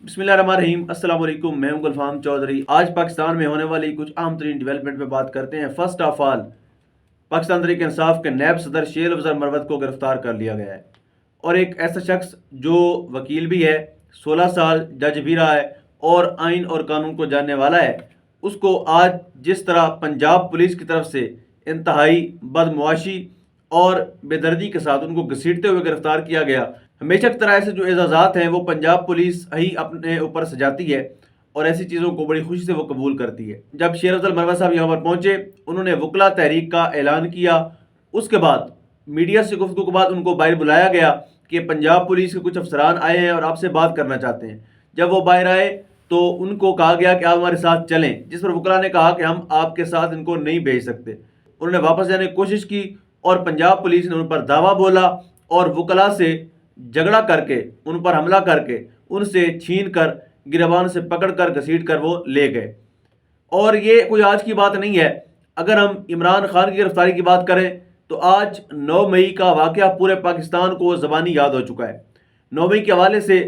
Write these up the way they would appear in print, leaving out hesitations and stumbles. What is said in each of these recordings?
بسم اللہ الرحمن الرحیم، السلام علیکم۔ میں ہوں گلفام چودھری۔ آج پاکستان میں ہونے والی کچھ اہم ترین ڈیولپمنٹ پہ بات کرتے ہیں۔ First of all, Pakistan Tehreek Insaf کے نیب صدر شیر افضل مروت کو گرفتار کر لیا گیا ہے، اور ایک ایسا شخص جو وکیل بھی ہے، 16 سال جج بھی رہا ہے اور آئین اور قانون کو جاننے والا ہے، اس کو آج جس طرح پنجاب پولیس کی طرف سے انتہائی بدمعاشی اور بے دردی کے ساتھ ان کو گھسیٹتے ہوئے گرفتار کیا گیا۔ ہمیشہ کی طرح ایسے جو اعزازات ہیں وہ پنجاب پولیس ہی اپنے اوپر سجاتی ہے اور ایسی چیزوں کو بڑی خوشی سے وہ قبول کرتی ہے۔ جب شیر افضل مروت صاحب یہاں پر پہنچے، انہوں نے وکلا تحریک کا اعلان کیا۔ اس کے بعد میڈیا سے گفتگو کے بعد ان کو باہر بلایا گیا کہ پنجاب پولیس کے کچھ افسران آئے ہیں اور آپ سے بات کرنا چاہتے ہیں۔ جب وہ باہر آئے تو ان کو کہا گیا کہ آپ ہمارے ساتھ چلیں، جس پر وکلا نے کہا کہ ہم آپ کے ساتھ ان کو نہیں بھیج سکتے۔ انہوں نے واپس جانے کی کوشش کی اور پنجاب پولیس نے ان پر دعویٰ بولا اور وکلا سے جھگڑا کر کے، ان پر حملہ کر کے، ان سے چھین کر، گریبان سے پکڑ کر گھسیٹ کر وہ لے گئے۔ اور یہ کوئی آج کی بات نہیں ہے۔ اگر ہم عمران خان کی گرفتاری کی بات کریں تو آج 9 مئی کا واقعہ پورے پاکستان کو زبانی یاد ہو چکا ہے۔ 9 مئی کے حوالے سے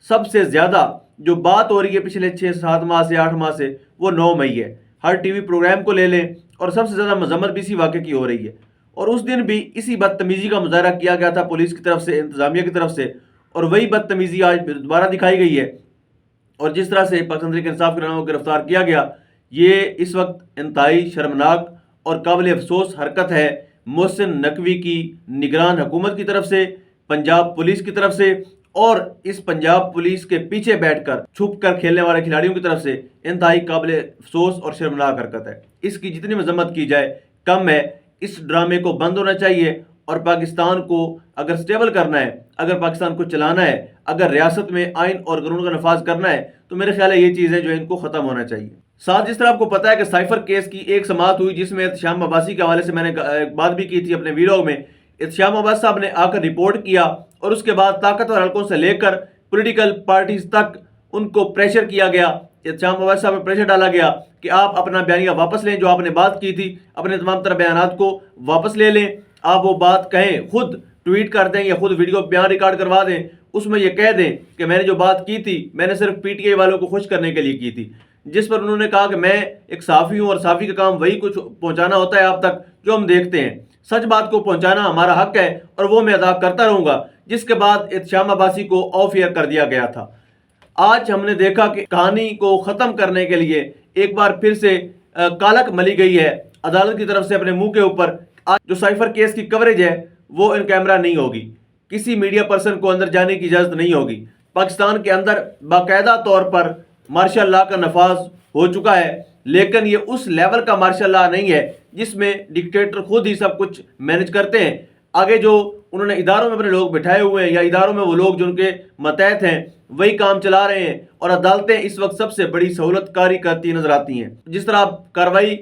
سب سے زیادہ جو بات ہو رہی ہے پچھلے 6-7 ماہ سے 8 ماہ سے، وہ 9 مئی ہے۔ ہر ٹی وی پروگرام کو لے لیں اور سب سے زیادہ مذمت بھی اسی واقعے کی ہو رہی ہے۔ اور اس دن بھی اسی بدتمیزی کا مظاہرہ کیا گیا تھا پولیس کی طرف سے، انتظامیہ کی طرف سے، اور وہی بدتمیزی آج دوبارہ دکھائی گئی ہے۔ اور جس طرح سے پاکستان تحریک انصاف کے رہنما کو گرفتار کیا گیا، یہ اس وقت انتہائی شرمناک اور قابل افسوس حرکت ہے محسن نقوی کی نگران حکومت کی طرف سے، پنجاب پولیس کی طرف سے، اور اس پنجاب پولیس کے پیچھے بیٹھ کر چھپ کر کھیلنے والے کھلاڑیوں کی طرف سے انتہائی قابل افسوس اور شرمناک حرکت ہے۔ اس کی جتنی مذمت کی جائے کم ہے۔ اس ڈرامے کو بند ہونا چاہیے، اور پاکستان کو اگر سٹیبل کرنا ہے، اگر پاکستان کو چلانا ہے، اگر ریاست میں آئین اور قانون کا نفاذ کرنا ہے، تو میرے خیال ہے یہ چیزیں جو ان کو ختم ہونا چاہیے۔ ساتھ جس طرح آپ کو پتا ہے کہ سائفر کیس کی ایک سماعت ہوئی، جس میں احتشام عباسی کے حوالے سے میں نے ایک بات بھی کی تھی اپنے ویڈیو میں۔ احتشام عباسی صاحب نے آ کر رپورٹ کیا اور اس کے بعد طاقتور حلقوں سے لے کر پولیٹیکل پارٹیز تک ان کو پریشر کیا گیا۔ احتشام عباسی صاحب پر پریشر ڈالا گیا کہ آپ اپنا بیانیہ واپس لیں، جو آپ نے بات کی تھی، اپنے تمام طرح بیانات کو واپس لے لیں، آپ وہ بات کہیں، خود ٹویٹ کر دیں یا خود ویڈیو بیان ریکارڈ کروا دیں، اس میں یہ کہہ دیں کہ میں نے جو بات کی تھی میں نے صرف پی ٹی آئی والوں کو خوش کرنے کے لیے کی تھی۔ جس پر انہوں نے کہا کہ میں ایک صحافی ہوں اور صحافی کا کام وہی کچھ پہنچانا ہوتا ہے آپ تک جو ہم دیکھتے ہیں، سچ بات کو پہنچانا ہمارا حق ہے اور وہ میں ادا کرتا رہوں گا۔ جس کے بعد احتشام عباسی کو آف ایئر کر دیا گیا تھا۔ آج ہم نے دیکھا کہ کہانی کو ختم کرنے کے لیے ایک بار پھر سے کالک ملی گئی ہے عدالت کی طرف سے اپنے منہ کے اوپر۔ آج جو سائفر کیس کی کوریج ہے وہ ان کیمرہ نہیں ہوگی، کسی میڈیا پرسن کو اندر جانے کی اجازت نہیں ہوگی۔ پاکستان کے اندر باقاعدہ طور پر مارشل لاء کا نفاذ ہو چکا ہے، لیکن یہ اس لیول کا مارشل لاء نہیں ہے جس میں ڈکٹیٹر خود ہی سب کچھ مینج کرتے ہیں۔ آگے جو انہوں نے اداروں میں اپنے لوگ بٹھائے ہوئے ہیں یا اداروں میں وہ لوگ جو ان کے ماتحت ہیں وہی کام چلا رہے ہیں، اور عدالتیں اس وقت سب سے بڑی سہولت کاری کرتی نظر آتی ہیں۔ جس طرح کارروائی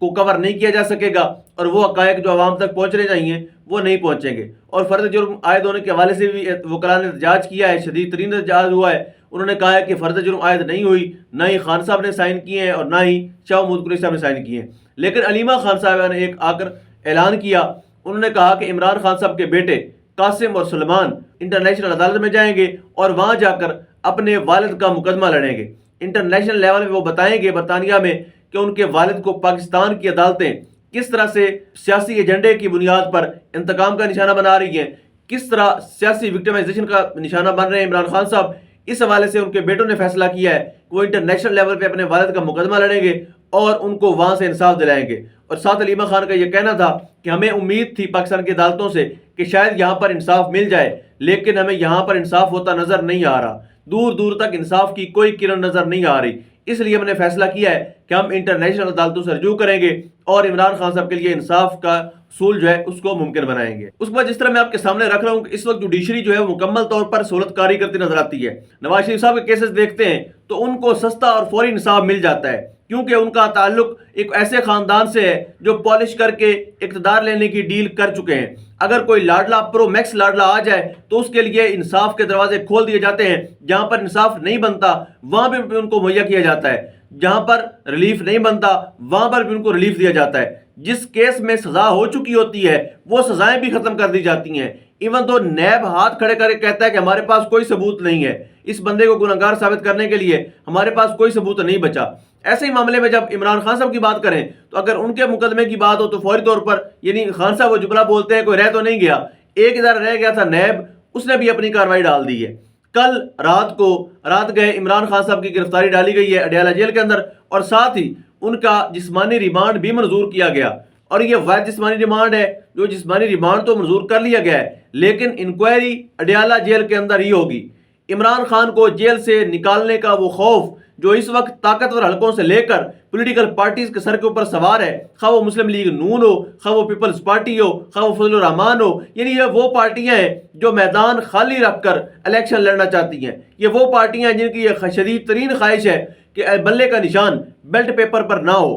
کو کور نہیں کیا جا سکے گا اور وہ حقائق جو عوام تک پہنچنے چاہیے وہ نہیں پہنچیں گے۔ اور فرد جرم عائد ہونے کے حوالے سے بھی وکلاء نے احتجاج کیا ہے، شدید ترین احتجاج ہوا ہے۔ انہوں نے کہا ہے کہ فرد جرم عائد نہیں ہوئی، نہ ہی خان صاحب نے سائن کیے ہیں اور نہ ہی شاہ محمود قریشی صاحب نے سائن کیے ہیں، لیکن علیمہ خان صاحبہ نے ایک آ کر اعلان کیا۔ انہوں نے کہا کہ عمران خان صاحب کے بیٹے قاسم اور سلمان انٹرنیشنل عدالت میں جائیں گے اور وہاں جا کر اپنے والد کا مقدمہ لڑیں گے۔ انٹرنیشنل لیول میں وہ بتائیں گے برطانیہ میں کہ ان کے والد کو پاکستان کی عدالتیں کس طرح سے سیاسی ایجنڈے کی بنیاد پر انتقام کا نشانہ بنا رہی ہیں، کس طرح سیاسی وکٹمائزیشن کا نشانہ بن رہے ہیں عمران خان صاحب۔ اس حوالے سے ان کے بیٹوں نے فیصلہ کیا ہے کہ وہ انٹرنیشنل لیول پہ اپنے والد کا مقدمہ لڑیں گے اور ان کو وہاں سے انصاف دلائیں گے۔ اور ساتھ علیمہ خان کا یہ کہنا تھا کہ ہمیں امید تھی پاکستان کی عدالتوں سے کہ شاید یہاں پر انصاف مل جائے، لیکن ہمیں یہاں پر انصاف ہوتا نظر نہیں آ رہا، دور دور تک انصاف کی کوئی کرن نظر نہیں آ رہی۔ اس لیے ہم نے فیصلہ کیا ہے کہ ہم انٹرنیشنل عدالتوں سے رجوع کریں گے اور عمران خان صاحب کے لیے انصاف کا حصول جو ہے اس کو ممکن بنائیں گے۔ اس کے بعد جس طرح میں آپ کے سامنے رکھ رہا ہوں کہ اس وقت جوڈیشری جو ہے وہ مکمل طور پر سہولت کاری کرتی نظر آتی ہے۔ نواز شریف صاحب کے کیسز دیکھتے ہیں تو ان کو سستا اور فوری انصاف مل جاتا ہے، کیونکہ ان کا تعلق ایک ایسے خاندان سے ہے جو پالش کر کے اقتدار لینے کی ڈیل کر چکے ہیں۔ اگر کوئی لاڈلا پرو میکس لاڈلا آ جائے تو اس کے لیے انصاف کے دروازے کھول دیے جاتے ہیں۔ جہاں پر انصاف نہیں بنتا وہاں بھی ان کو مہیا کیا جاتا ہے، جہاں پر ریلیف نہیں بنتا وہاں پر بھی ان کو ریلیف دیا جاتا ہے۔ جس کیس میں سزا ہو چکی ہوتی ہے وہ سزائیں بھی ختم کر دی جاتی ہیں۔ ایون تو نیب ہاتھ کھڑے کر کے کہتا ہے کہ ہمارے پاس کوئی ثبوت نہیں ہے، اس بندے کو گنہگار ثابت کرنے کے لیے ہمارے پاس کوئی ثبوت نہیں بچا۔ ایسے ہی معاملے میں جب عمران خان صاحب کی بات کریں تو اگر ان کے مقدمے کی بات ہو تو فوری طور پر یعنی خان صاحب وہ جملہ بولتے ہیں کوئی رہ تو نہیں گیا، ایک ادارہ رہ گیا تھا نیب، اس نے بھی اپنی کارروائی ڈال دی ہے۔ کل رات گئے عمران خان صاحب کی گرفتاری ڈالی گئی ہے اڈیالہ جیل کے اندر، اور ساتھ ہی ان کا جسمانی ریمانڈ بھی منظور کیا گیا، اور یہ غیر جسمانی ریمانڈ ہے، جو جسمانی ریمانڈ تو منظور کر لیا گیا ہے لیکن انکوائری اڈیالہ جیل کے اندر ہی ہوگی۔ عمران خان کو جیل سے نکالنے کا وہ خوف جو اس وقت طاقتور حلقوں سے لے کر پولیٹیکل پارٹیز کے سر کے اوپر سوار ہے، خواہ وہ مسلم لیگ نون ہو، خواہ وہ پیپلز پارٹی ہو، خواہ وہ فضل الرحمان ہو، یعنی یہ وہ پارٹیاں ہیں جو میدان خالی رکھ کر الیکشن لڑنا چاہتی ہیں، یہ وہ پارٹیاں ہیں جن کی یہ شدید ترین خواہش ہے کہ بلے کا نشان بیلٹ پیپر پر نہ ہو۔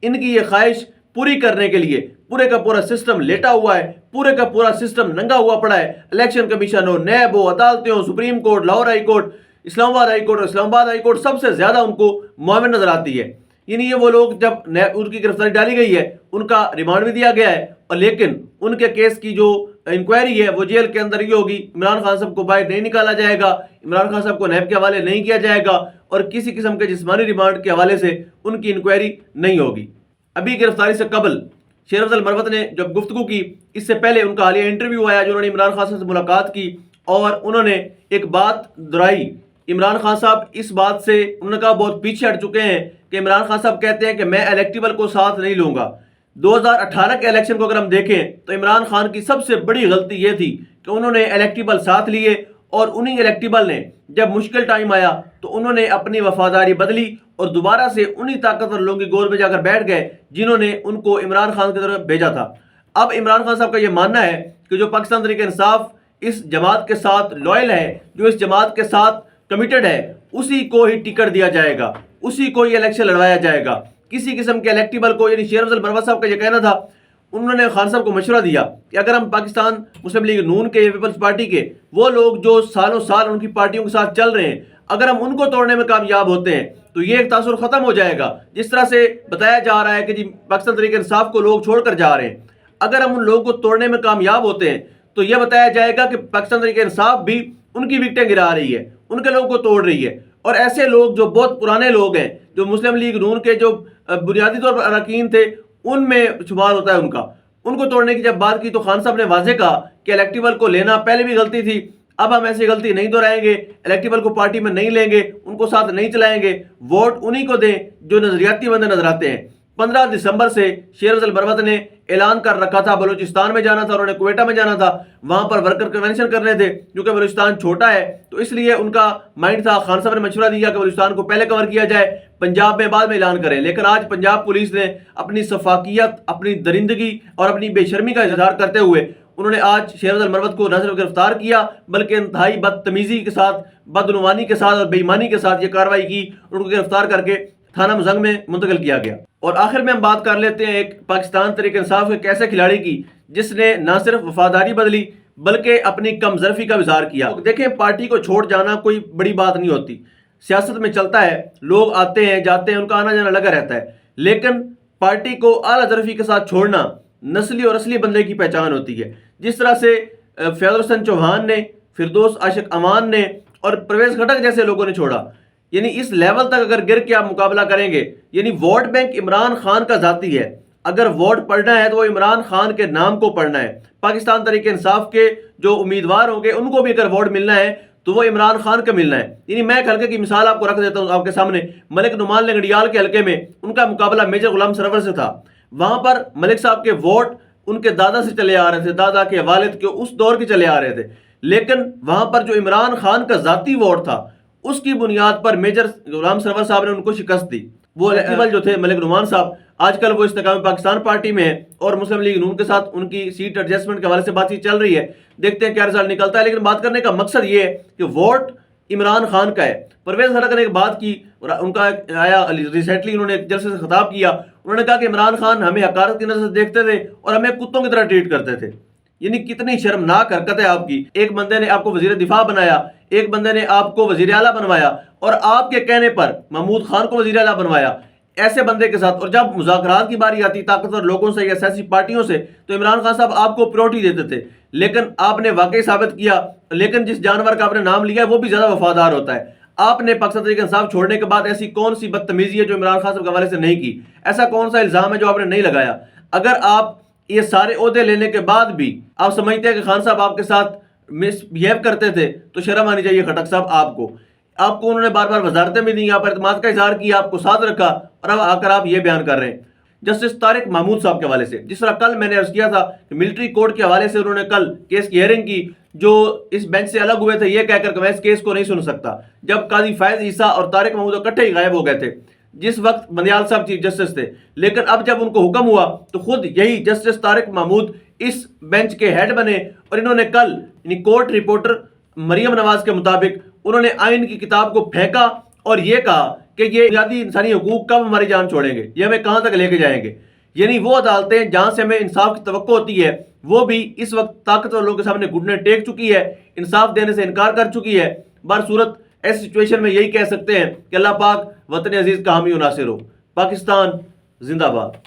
ان کی یہ خواہش پوری کرنے کے لیے پورے کا پورا سسٹم لیٹا ہوا ہے، پورے کا پورا سسٹم ننگا ہوا پڑا ہے، الیکشن کمیشن ہو، نیب ہو، عدالتیں ہو، supreme court, Lahore high court, Islamabad high court, Islamabad high court سب سے زیادہ ان کو معاون نظر آتی ہے۔ یعنی یہ وہ لوگ جب ان کی گرفتاری ڈالی گئی ہے ان کا ریمانڈ بھی دیا گیا ہے، اور لیکن ان کے کیس کی جو انکوائری ہے وہ جیل کے اندر ہی ہوگی۔ عمران خان صاحب کو باہر نہیں نکالا جائے گا، عمران خان صاحب کو نیب کے حوالے نہیں کیا جائے گا، اور کسی قسم کے جسمانی ریمانڈ کے حوالے سے ان کی انکوائری نہیں ہوگی۔ ابھی گرفتاری سے قبل شیر افضل مروت نے جب گفتگو کی، اس سے پہلے ان کا حالیہ انٹرویو آیا جو انہوں نے عمران خان صاحب سے ملاقات کی، اور انہوں نے ایک بات دہرائی۔ عمران خان صاحب اس بات سے انہوں نے کہا بہت پیچھے ہٹ چکے ہیں کہ عمران خان صاحب کہتے ہیں کہ میں الیکٹیبل کو ساتھ نہیں لوں گا۔ 2018 کے الیکشن کو اگر ہم دیکھیں تو عمران خان کی سب سے بڑی غلطی یہ تھی کہ انہوں نے الیکٹیبل ساتھ لیے، اور انہی الیکٹیبل نے جب مشکل ٹائم آیا تو انہوں نے اپنی وفاداری بدلی اور دوبارہ سے انہی طاقتور لوگوں کی گود میں جا کر بیٹھ گئے جنہوں نے ان کو عمران خان کی طرف بھیجا تھا۔ اب عمران خان صاحب کا یہ ماننا ہے کہ جو پاکستان تحریک انصاف اس جماعت کے ساتھ لوئل ہے، جو اس جماعت کے ساتھ کمیٹڈ ہے، اسی کو ہی ٹکٹ دیا جائے گا، اسی کو ہی الیکشن لڑوایا جائے گا۔ کسی قسم کے الیکٹیبل کو، یعنی شیر افضل مروت صاحب کا یہ کہنا تھا، انہوں نے خان صاحب کو مشورہ دیا کہ اگر ہم پاکستان مسلم لیگ نون کے یا پیپلز پارٹی کے وہ لوگ جو سالوں سال ان کی پارٹیوں کے ساتھ چل رہے ہیں، اگر ہم ان کو توڑنے میں کامیاب ہوتے ہیں تو یہ ایک تاثر ختم ہو جائے گا۔ جس طرح سے بتایا جا رہا ہے کہ جی پاکستان تحریک انصاف کو لوگ چھوڑ کر جا رہے ہیں، اگر ہم ان لوگوں کو توڑنے میں کامیاب ہوتے ہیں تو یہ بتایا جائے گا کہ پاکستان تحریک انصاف بھی ان کی وکٹیں گرا رہی ہے، ان کے لوگوں کو توڑ رہی ہے۔ اور ایسے لوگ جو بہت پرانے لوگ ہیں، جو مسلم لیگ نون کے جو بنیادی طور پر اراکین تھے، ان میں شمار ہوتا ہے ان کو توڑنے کی جب بات کی تو خان صاحب نے واضح کہا کہ الیکٹیبل کو لینا پہلے بھی غلطی تھی، اب ہم ایسی غلطی نہیں دہرائیں گے، الیکٹیبل کو پارٹی میں نہیں لیں گے، ان کو ساتھ نہیں چلائیں گے، ووٹ انہی کو دیں جو نظریاتی بندے نظر آتے ہیں۔ 15 دسمبر سے شیر افضل مروت نے اعلان کر رکھا تھا بلوچستان میں جانا تھا، انہوں نے کوئٹہ میں جانا تھا، وہاں پر ورکر کنونشن کرنے تھے، کیونکہ بلوچستان چھوٹا ہے تو اس لیے ان کا مائنڈ تھا۔ خان صاحب نے مشورہ دیا کہ بلوچستان کو پہلے کور کیا جائے، پنجاب میں بعد میں اعلان کریں، لیکن آج پنجاب پولیس نے اپنی سفاکیت، اپنی درندگی اور اپنی بے شرمی کا اظہار کرتے ہوئے انہوں نے آج شیر افضل مروت کو نہ صرف گرفتار کیا بلکہ انتہائی بدتمیزی کے ساتھ، بدعنوانی کے ساتھ اور بے ایمانی کے ساتھ یہ کارروائی کی، ان کو گرفتار کر کے تھانہ مزنگ میں منتقل کیا گیا۔ اور آخر میں ہم بات کر لیتے ہیں ایک پاکستان تحریک انصاف کے ایسے کھلاڑی کی جس نے نہ صرف وفاداری بدلی بلکہ اپنی کم ظرفی کا اظہار کیا۔ دیکھیں پارٹی کو چھوڑ جانا کوئی بڑی بات نہیں ہوتی، سیاست میں چلتا ہے، لوگ آتے ہیں جاتے ہیں، ان کا آنا جانا لگا رہتا ہے، لیکن پارٹی کو اعلیٰ ظرفی کے ساتھ چھوڑنا نسلی اور اصلی بندے کی پہچان ہوتی ہے۔ جس طرح سے فیض حسن چوہان نے، فردوس عاشق امان نے اور پرویز خٹک جیسے لوگوں نے چھوڑا، یعنی اس لیول تک اگر گر کے آپ مقابلہ کریں گے، یعنی ووٹ بینک عمران خان کا ذاتی ہے، اگر ووٹ پڑھنا ہے تو وہ عمران خان کے نام کو پڑھنا ہے۔ پاکستان تحریک انصاف کے جو امیدوار ہوں گے ان کو بھی اگر ووٹ ملنا ہے تو وہ عمران خان کا ملنا ہے۔ یعنی میں ایک حلقے کی مثال آپ کو رکھ دیتا ہوں آپ کے سامنے، ملک نعمان لنگڑیال کے حلقے میں ان کا مقابلہ میجر غلام سرور سے تھا، وہاں پر ملک صاحب کے ووٹ ان کے دادا سے چلے آ رہے تھے، دادا کے والد کے اس دور کے چلے آ رہے تھے، لیکن وہاں پر جو عمران خان کا ذاتی ووٹ تھا اس کی بنیاد پر میجر غلام سرور صاحب نے ان کو شکست دی۔ وہ الیکٹیبل جو تھے ملک نعمان صاحب آج کل وہ استحکام پاکستان پارٹی میں ہیں اور مسلم لیگ نون کے ساتھ ان کی سیٹ ایڈجسٹمنٹ کے حوالے سے بات چیت چل رہی ہے، دیکھتے ہیں کیا رزلٹ نکلتا ہے۔ لیکن بات کرنے کا مقصد یہ ہے کہ ووٹ عمران خان کا ہے۔ پرویز خٹک نے ایک بات کی، ان کا آیا ریسنٹلی، انہوں نے ایک جلسے سے خطاب کیا، انہوں نے کہا کہ عمران خان ہمیں حقارت کی نظر سے دیکھتے تھے اور ہمیں کتوں کی طرح ٹریٹ کرتے تھے۔ یعنی کتنی شرمناک حرکت ہے آپ کی، ایک بندے نے آپ کو وزیر دفاع بنایا، ایک بندے نے آپ کو وزیر اعلیٰ بنوایا، اور آپ کے کہنے پر محمود خان کو وزیر اعلیٰ بنوایا، ایسے بندے کے ساتھ، اور جب مذاکرات کی باری آتی طاقتور لوگوں سے یا سیاسی پارٹیوں سے، تو عمران خان صاحب آپ کو پریورٹی دیتے تھے، لیکن آپ نے واقعی ثابت کیا، لیکن جس جانور کا آپ نے نام لیا ہے وہ بھی زیادہ وفادار ہوتا ہے۔ آپ نے پاکستان تحریک انصاف چھوڑنے کے بعد ایسی کون سی بدتمیزی ہے جو عمران خان صاحب کے حوالے سے نہیں کی؟ ایسا کون سا الزام ہے جو آپ نے نہیں لگایا؟ اگر آپ یہ سارے عہدے لینے کے بعد بھی آپ سمجھتے ہیں کہ خان صاحب آپ کے ساتھ مس بہیو کرتے تھے، تو شرم آنی چاہیے خٹک صاحب آپ کو انہوں نے بار بار وزارتیں بھی دیں، آپ اعتماد کا اظہار کیا، آپ کو ساتھ رکھا، اور اب آ کر آپ یہ بیان کر رہے ہیں۔ جسٹس طارق محمود صاحب کے حوالے سے، جس طرح کل میں نے عرض کیا تھا کہ ملٹری کورٹ کے حوالے سے انہوں نے کل کیس کی ہیئرنگ کی، جو اس بینچ سے الگ ہوئے تھے یہ کہہ کر کہ میں اس کیس کو نہیں سن سکتا، جب قاضی فائز عیسیٰ اور طارق محمود اکٹھے ہی غائب ہو گئے تھے، جس وقت بندیال صاحب چیف جسٹس تھے۔ لیکن اب جب ان کو حکم ہوا تو خود یہی جسٹس طارق محمود اس بینچ کے ہیڈ بنے، اور انہوں نے کل یعنی کورٹ رپورٹر مریم نواز کے مطابق انہوں نے آئین کی کتاب کو پھینکا اور یہ کہا کہ یہ بنیادی انسانی حقوق کب ہماری جان چھوڑیں گے، یہ ہمیں کہاں تک لے کے جائیں گے۔ یعنی وہ عدالتیں جہاں سے ہمیں انصاف کی توقع ہوتی ہے، وہ بھی اس وقت طاقتور لوگوں کے سامنے گھٹنے ٹیک چکی ہے، انصاف دینے سے انکار کر چکی ہے۔ برصورت ایسی سچویشن میں یہی کہہ سکتے ہیں کہ اللہ پاک وطن عزیز کا حامی و ناصر ہو۔ پاکستان زندہ باد۔